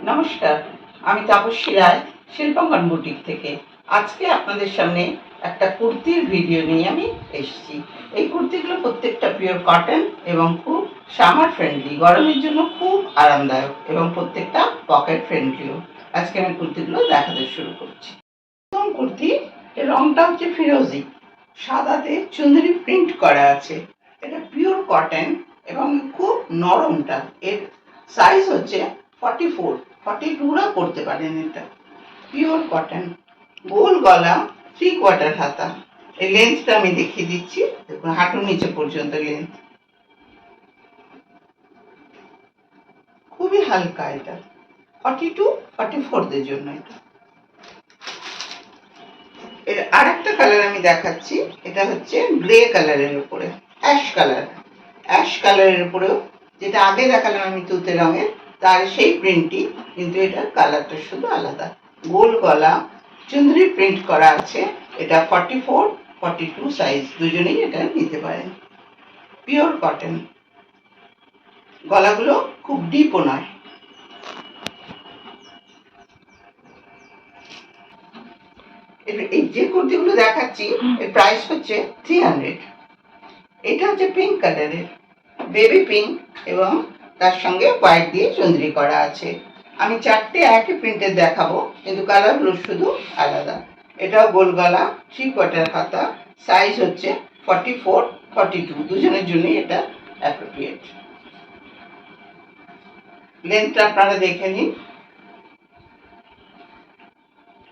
নমস্কার, আমি তাপসী রায় শিল্পাঙ্গন বুটিক থেকে। আজকে আপনাদের সামনে একটা কুর্তির ভিডিও নিয়ে আমি এসেছি। এই কুর্তিগুলো প্রত্যেকটা পিওর কটন এবং খুব সামার ফ্রেন্ডলি, গরমের জন্য খুব আরামদায়ক এবং প্রত্যেকটা পকেট ফ্রেন্ডলিও। আজকে আমি কুর্তিগুলো দেখাতে শুরু করছি। প্রথম কুর্তি, এর রংটা হচ্ছে ফিরোজি, সাদাতে চুনরি প্রিন্ট করা আছে। এটা পিওর কটন এবং খুব নরমটা। এর সাইজ হচ্ছে 44, 42রা পরতে পারেন। এটা পিওর কটন, গোল গলা, 3/4 হাতা। এই লেন্থটা আমি দেখিয়ে দিচ্ছি, দেখুন হাঁটুর নিচে পর্যন্ত লেন্থ, খুবই হালকা। এটা 42, 44দের জন্য। এর আরেকটা কালার আমি দেখাচ্ছি, এটা হচ্ছে গ্রে কালারের উপরে, অ্যাশ কালারের উপরেও, যেটা আগে দেখালাম আমি তুতে রঙের, তার সেই প্রিন্টই, কিন্তু এটার কালারটা শুধু আলাদা। গোল গলা, চুনরি প্রিন্ট করা আছে। এটা 44, 42 সাইজ, দুজনেই এটা নিতে পারেন। পিওর কটন, গলাগুলো খুব ডিপও নয়। এই যে কুর্তিগুলো দেখাচ্ছি, এর প্রাইস হচ্ছে 300। এটা হচ্ছে পিঙ্ক কালারের, বেবি পিঙ্ক, এবং তার সঙ্গে হোয়াইট দিয়ে চুনরি করা আছে। আমি 4টে একই প্রিন্টের দেখাবো, কিন্তু কালারগুলো শুধু আলাদা। এটাও গোল গলা, 3/4 হাতা, সাইজ হচ্ছে 44, 42, দুজনের জন্যই এটা অ্যাপ্রোপ্রিয়েট। লেন্থটা আপনারা দেখে নিন,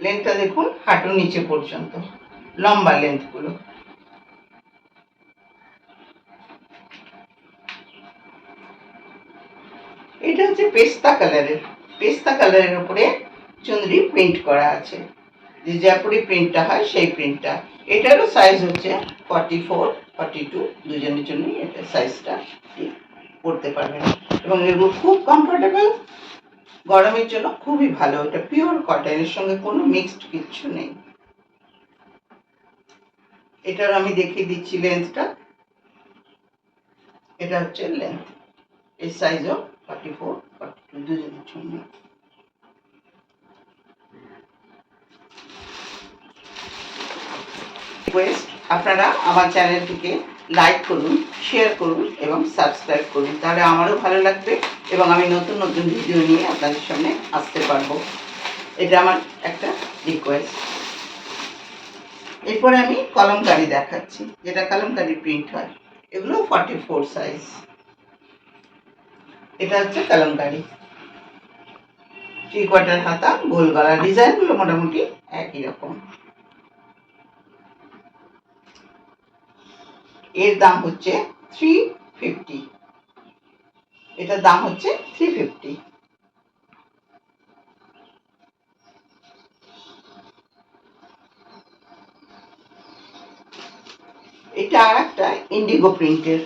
লেন্থটা দেখুন হাঁটুর নিচে পর্যন্ত, লম্বা লেন্থগুলো। এটা হচ্ছে পেস্তা কালারের উপরে চুনরি প্রিন্ট করা আছে, যে জয়পুরি প্রিন্টটা হয় সেই প্রিন্টটা। এটারও সাইজ হচ্ছে 44, 42, দুজনের জন্যই এটা সাইজটা পরতে পারবেন। এবং এগুলো খুব কমফোর্টেবল, গরমের জন্য খুবই ভালো। এটা পিওর কটনের সঙ্গে কোনো মিক্সড কিচ্ছু নেই। এটার আমি দেখিয়ে দিচ্ছি লেন্থটা। এটা হচ্ছে লেন্থ, এই সাইজও 44, 42, দুজনের জন্য। রিকোয়েস্ট, আপনারা আমার চ্যানেলটিকে লাইক করুন, শেয়ার করুন এবং সাবস্ক্রাইব করুন, তাহলে আমারও ভালো লাগবে এবং আমি নতুন নতুন ভিডিও নিয়ে আপনাদের সামনে আসতে পারবো। এটা আমার একটা রিকোয়েস্ট। এরপরে আমি কলমকারি দেখাচ্ছি, যেটা কলমকারি প্রিন্ট হয়। এগুলো 44 সাইজ। এটা হচ্ছে কলমকারি, 3/4 হাতা, গোল গলা। ডিজাইনগুলো মোটামুটি একই রকম। এর দাম হচ্ছে 350। এটার দাম হচ্ছে 350। এটা আর একটা ইন্ডিগো প্রিন্টের,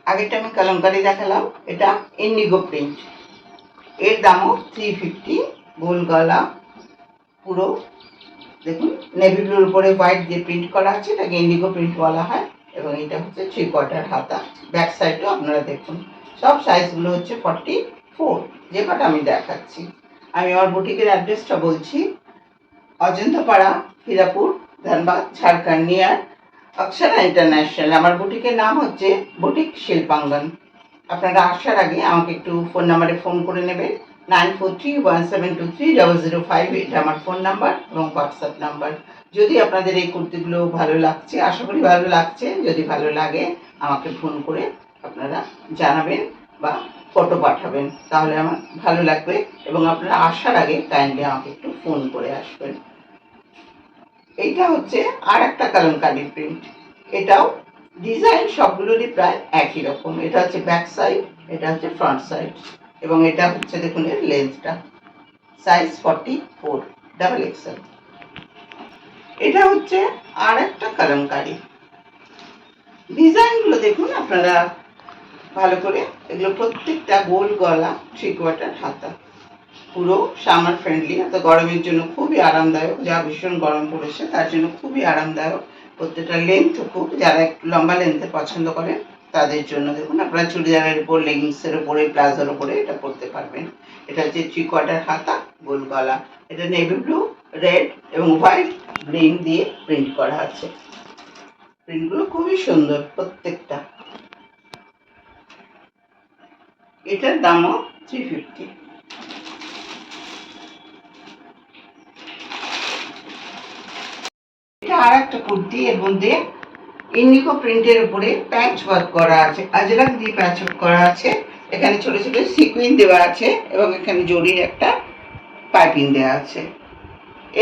আগেরটা আমি কলমকারি দেখালাম, এটা ইন্ডিগো প্রিন্ট। এর দামও 350। গোল গলা, পুরো দেখুন নেভি ব্লুর উপরে হোয়াইট দিয়ে প্রিন্ট করা আছে, এটাকে ইন্ডিগো প্রিন্ট বলা হয়। এবং এটা হচ্ছে 3/4 হাতা। ব্যাক সাইডও আপনারা দেখুন। সব সাইজগুলো হচ্ছে 44, যে কটা আমি দেখাচ্ছি। আমি আমার বুটিকের অ্যাড্রেসটা বলছি, অজন্তাপাড়া, হিরাপুর, ধানবাদ, ঝাড়খণ্ড, নিয়ার অক্ষরা ইন্টারন্যাশনাল। আমার বুটিকের নাম হচ্ছে বুটিক শিল্পাঙ্গন। আপনারা আসার আগে আমাকে একটু ফোন নাম্বারে ফোন করে নেবেন, 9431723005। এটা আমার ফোন নাম্বার এবং হোয়াটসঅ্যাপ নাম্বার। যদি আপনাদের এই কুর্তিগুলো ভালো লাগছে, আশা করি ভালো লাগছে, যদি ভালো লাগে আমাকে ফোন করে আপনারা জানাবেন বা ফটো পাঠাবেন, তাহলে আমার ভালো লাগবে। এবং আপনারা আসার আগে কাইন্ডলি আমাকে একটু ফোন করে আসবেন। এইটা হচ্ছে আর একটা কলমকারি প্রিন্ট। এটাও ডিজাইন সবগুলোরই প্রায় একই রকম। এটা হচ্ছে ব্যাক সাইড, এটা হচ্ছে ফ্রন্ট সাইড, এবং এটা হচ্ছে দেখুন এর লেন্থটা, সাইজ 44, ডাবল এক্সেল। এটা হচ্ছে আর একটা কলমকারি। ডিজাইনগুলো দেখুন আপনারা ভালো করে। এগুলো প্রত্যেকটা গোল গলা, 3/4 হাতা, পুরো সামার ফ্রেন্ডলি, এত গরমের জন্য খুবই আরামদায়ক। যা ভীষণ গরম পড়েছে তার জন্য খুবই আরামদায়ক। প্রত্যেকটা লেন্থ খুব, যারা একটু লম্বা লেন্থে পছন্দ করেন তাদের জন্য। দেখুন আপনারা চুড়িদারের উপর, লেগিংসের উপরে, প্লাজোর উপরে এটা পরতে পারবেন। এটা হচ্ছে 3/4 হাতা, গোল গলা। এটা নেভি ব্লু, রেড এবং হোয়াইট গ্রিন দিয়ে প্রিন্ট করা আছে। প্রিন্টগুলো খুবই সুন্দর প্রত্যেকটা। এটার দামও 350। এটা আর একটা কুর্তি, এর মধ্যে ইন্ডিগো প্রিন্টের উপরে প্যাচ ওয়ার্ক করা আছে, আজরাক দিয়ে প্যাচ ওয়ার্ক করা আছে। এখানে ছোট ছোট সিকুইন দেওয়া আছে এবং এখানে জরির একটা পাইপিং দেওয়া আছে।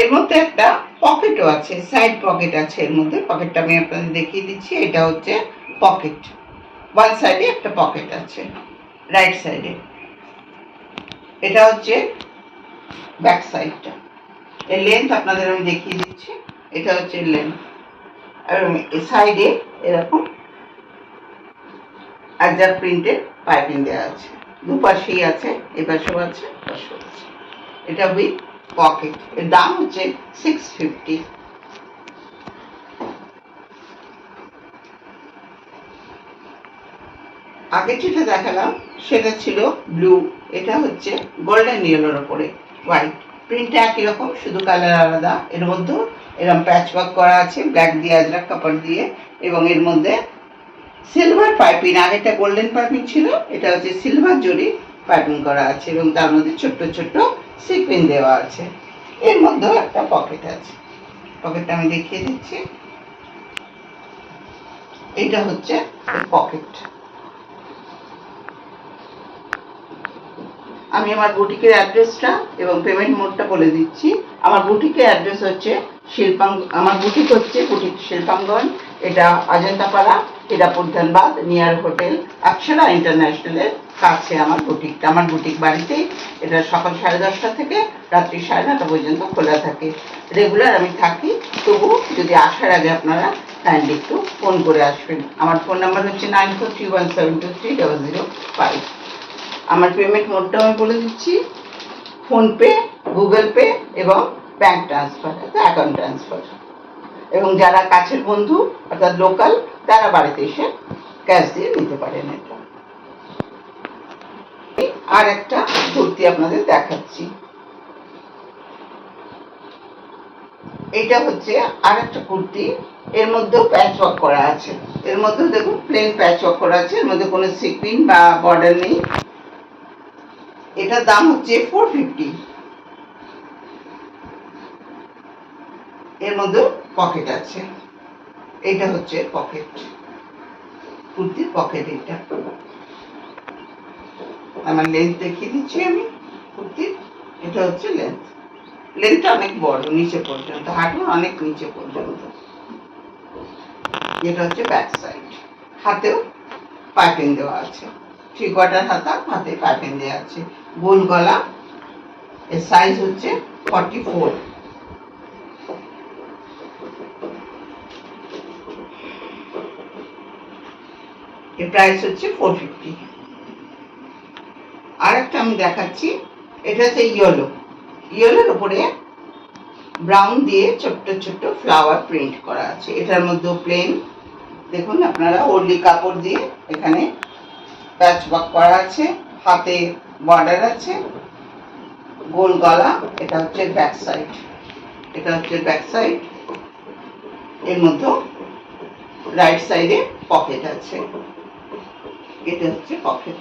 এর মধ্যে একটা পকেটও আছে, সাইড পকেট আছে এর মধ্যে। পকেটটা আমি আপনাদের দেখিয়ে দিচ্ছি। এটা হচ্ছে পকেট, ওয়ান সাইডে একটা পকেট আছে, রাইট সাইডে। এটা হচ্ছে ব্যাক সাইডটা। এর লেন্থ আপনাদের আমি দেখিয়ে দিচ্ছি। এটা হচ্ছে লেন্থ, এবং সাইডে এরকম আজরাক প্রিন্টের পাইপিং দেওয়া আছে, দুপাশেই আছে, এপাশেও আছে, পাশেও আছে। এটা উইথ পকেট। এর দাম হচ্ছে 650। আগে যেটা দেখালাম সেটা ছিল ব্লু, এটা হচ্ছে গোল্ডেন ইয়েলোর ওপরে হোয়াইট। প্রিন্টটা একই রকম, শুধু কালার আলাদা। এর মধ্যেও এরকম প্যাচ ওয়ার্ক করা আছে ব্ল্যাক দিয়ে, আজরাক কাপড় দিয়ে, এবং এর মধ্যে সিলভার পাইপিং। আগেটা গোল্ডেন পাইপিং ছিল, এটা হচ্ছে সিলভার জরি পাইপিং করা আছে, এবং তার মধ্যে ছোট্ট ছোট্ট সিকুইন দেওয়া আছে। এর মধ্যেও একটা পকেট আছে, পকেটটা আমি দেখিয়ে দিচ্ছি। এটা হচ্ছে পকেট। আমি আমার বুটিকের অ্যাড্রেসটা এবং পেমেন্ট মোডটা বলে দিচ্ছি। আমার বুটিকের অ্যাড্রেস হচ্ছে আমার বুটিক হচ্ছে বুটিক শিল্পাঙ্গন। এটা অজন্তাপাড়া, হীরাপুর, ধানবাদ, নিয়ার হোটেল অক্ষরা ইন্টারন্যাশনালের কাছে আমার বুটিকটা। আমার বুটিক বাড়িতেই। এটা সকাল 10:30 থেকে রাত্রি 9:30 পর্যন্ত খোলা থাকে। রেগুলার আমি থাকি, তবু যদি আসার আগে আপনারা কাইন্ডলি একটু ফোন করে আসবেন। আমার ফোন নাম্বার হচ্ছে 9431723005। আমার পেমেন্ট মোডটা আমি বলে দিচ্ছি। ফোনপে, গুগল পে এবং ব্যাঙ্ক ট্রান্সফার, অ্যাকাউন্ট ট্রান্সফার। এবং যারা কাছের বন্ধু অর্থাৎ লোকাল, তারা বাড়িতে এসে ক্যাশ দিয়ে নিতে পারেন। এটা আর একটা কুর্তি আপনাদের দেখাচ্ছি। এটা হচ্ছে আর একটা কুর্তি, এর মধ্যেও প্যাচ ওয়ার্ক করা আছে। এর মধ্যেও দেখুন প্লেন প্যাচ ওয়ার্ক করা আছে, এর মধ্যে কোনো সিকুইন বা বর্ডার নেই। এটার দাম হচ্ছে 450। এর মধ্যে পকেট আছে। এটা হচ্ছে পকেট, কুর্তির পকেট। এটা আমার লেন্থ দেখিয়ে দিচ্ছি আমি কুর্তির। এটা হচ্ছে লেন্থ, লেন্থটা অনেক বড়, নিচে পর্যন্ত, হাঁটুর অনেক নিচে পর্যন্ত। এটা হচ্ছে ব্যাক সাইড। হাতেও পাইপিং দেওয়া আছে, 3/4 হাতা, হাতে পাইপিং দেওয়া আছে, গোল গলা। এর সাইজ হচ্ছে 44। এর প্রাইস হচ্ছে 450। আর একটা আমি দেখাচ্ছি। এটা হচ্ছে ইয়েলো, ইয়েলোর উপরে ব্রাউন দিয়ে ছোট্ট ছোট্ট ফ্লাওয়ার প্রিন্ট করা আছে। এটার মধ্যে প্লেন, দেখুন আপনারা, ওরলি কাপড় দিয়ে এখানে প্যাচ ওয়ার্ক করা আছে, হাতে বর্ডার আছে, গোল গলা। এটা হচ্ছে ব্যাক সাইড। এটা হচ্ছে ব্যাক সাইড। এর মধ্যে রাইট সাইডে পকেট আছে। এটা হচ্ছে পকেট।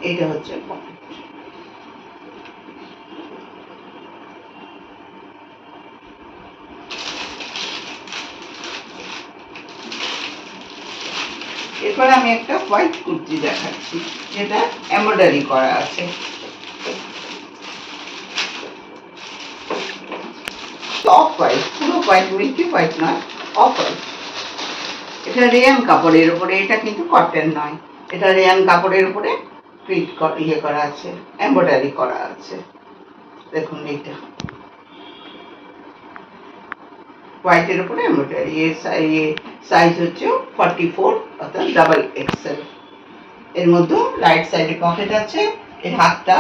এটা হচ্ছে পকেট। এরপর আমি একটা হোয়াইট কুর্তি দেখাচ্ছি, যেটা এমব্রয়ডারি করা আছে। অফ হোয়াইট, পুরো হোয়াইট, মিল্কি হোয়াইট নয়, অফ হোয়াইট। এটা রেয়ান কাপড়ের উপরে, এটা কিন্তু কটন নয়। এটা রেয়ান কাপড়ের উপরে প্রিন্ট করা আছে, এমব্রয়ডারি করা আছে। দেখুন এইটা হোয়াইটের উপরে এমব্রয়ডারি। এর সাইজ হচ্ছে 44 অর্থাৎ ডাবল এক্সেল। এর মধ্যে রাইট সাইডে পকেট আছে। এর হাতটা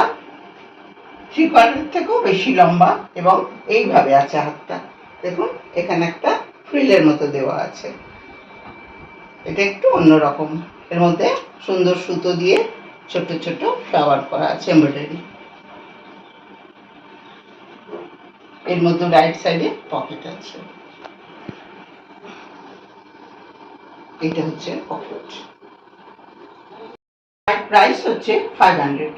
3/4 থেকেও বেশি লম্বা, এবং এইভাবে আছে হাতটা। দেখুন এখানে একটা ফ্রিলের মতো দেওয়া আছে। এটা একটু অন্যরকম। এর মধ্যে সুন্দর সুতো দিয়ে ছোট ছোট ফ্লাওয়ার করা আছে এমব্রয়ডারি। এর মধ্যে রাইট সাইডে পকেট আছে। এটা হচ্ছে পকেট। প্রাইস হচ্ছে 500।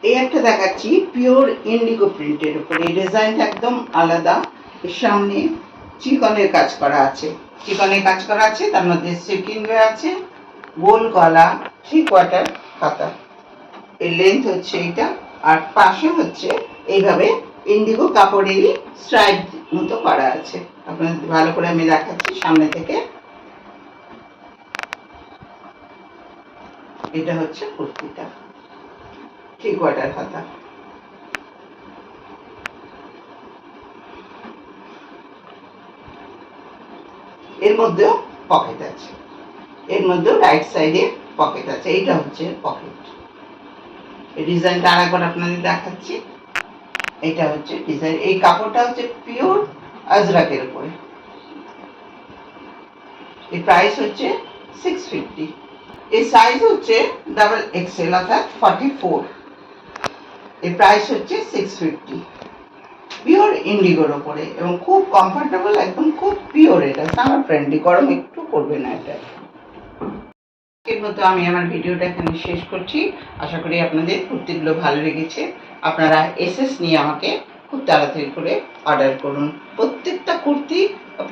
এই একটা দেখাচ্ছি পিওর ইন্ডিগো প্রিন্টের উপরে। এই ডিজাইনটা একদম আলাদা। এর সামনে চিকনের কাজ করা আছে, তার মধ্যে সিকিং আছে, গোল গলা, 3/4 হাতা। এর লেন্থ হচ্ছে এইটা, আর পাশে হচ্ছে এইভাবে ইন্ডিগো কাপড়েরই স্ট্রাইপ মতো করা আছে। আপনাদের ভালো করে আমি দেখাচ্ছি সামনে থেকে। এটা হচ্ছে কুর্তিটা, 3/4 হাতা। এর মধ্যেও পকেট আছে, এর মধ্যেও রাইট সাইডে পকেট আছে। এইটা হচ্ছে পকেট। এই ডিজাইনটা আরেকবার আপনাদের দেখাচ্ছি। এটা হচ্ছে ডিজাইন। এই কাপড়টা হচ্ছে পিওর আজরাকের উপরে। এই প্রাইস হচ্ছে 650। এই সাইজ হচ্ছে XXL অর্থাৎ 44। এই প্রাইস হচ্ছে 650। পিওর ইন্ডিগোর ওপরে এবং খুব কমফোর্টেবল, একদম খুব পিওর। এটা সামার ফ্রেন্ডলি, গরম একটু পড়বে না এটা। এর মতো আমি আমার ভিডিওটা এখানে শেষ করছি। আশা করি আপনাদের কুর্তিগুলো ভালো লেগেছে। আপনারা এসএস নিয়ে আমাকে খুব তাড়াতাড়ি করে অর্ডার করুন। প্রত্যেকটা কুর্তি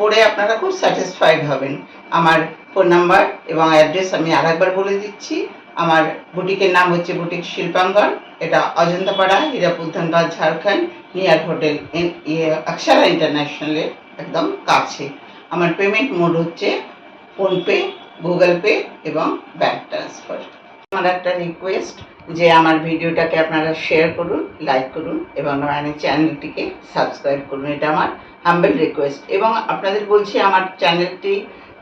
পরে আপনারা খুব স্যাটিসফাইড হবেন। আমার ফোন নাম্বার এবং অ্যাড্রেস আমি আরেকবার বলে দিচ্ছি। আমার বুটিকের নাম হচ্ছে বুটিক শিল্পাঙ্গন। এটা অজন্তাপাড়া, হীরাপুর, ধানবাদ, ঝাড়খণ্ড, নিয়ার হোটেল অক্ষরা ইন্টারন্যাশনালের একদম কাছে। আমার পেমেন্ট মোড হচ্ছে ফোনপে, গুগল পে এবং ব্যাংক ট্রান্সফার। আমার একটা রিকোয়েস্ট যে আমার ভিডিওটাকে আপনারা শেয়ার করুন, লাইক করুন এবং আমার চ্যানেলটিকে সাবস্ক্রাইব করুন। এটা আমার হাম্বল রিকোয়েস্ট। এবং আপনাদের বলছি আমার চ্যানেলটি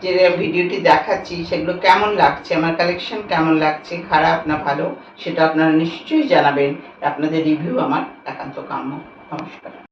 যে ভিডিওটি দেখাচ্ছি সেগুলো কেমন লাগছে, আমার কালেকশন কেমন লাগছে, খারাপ না ভালো, সেটা আপনারা নিশ্চয়ই জানাবেন। আপনাদের রিভিউ আমার একান্ত কাম্য। নমস্কার।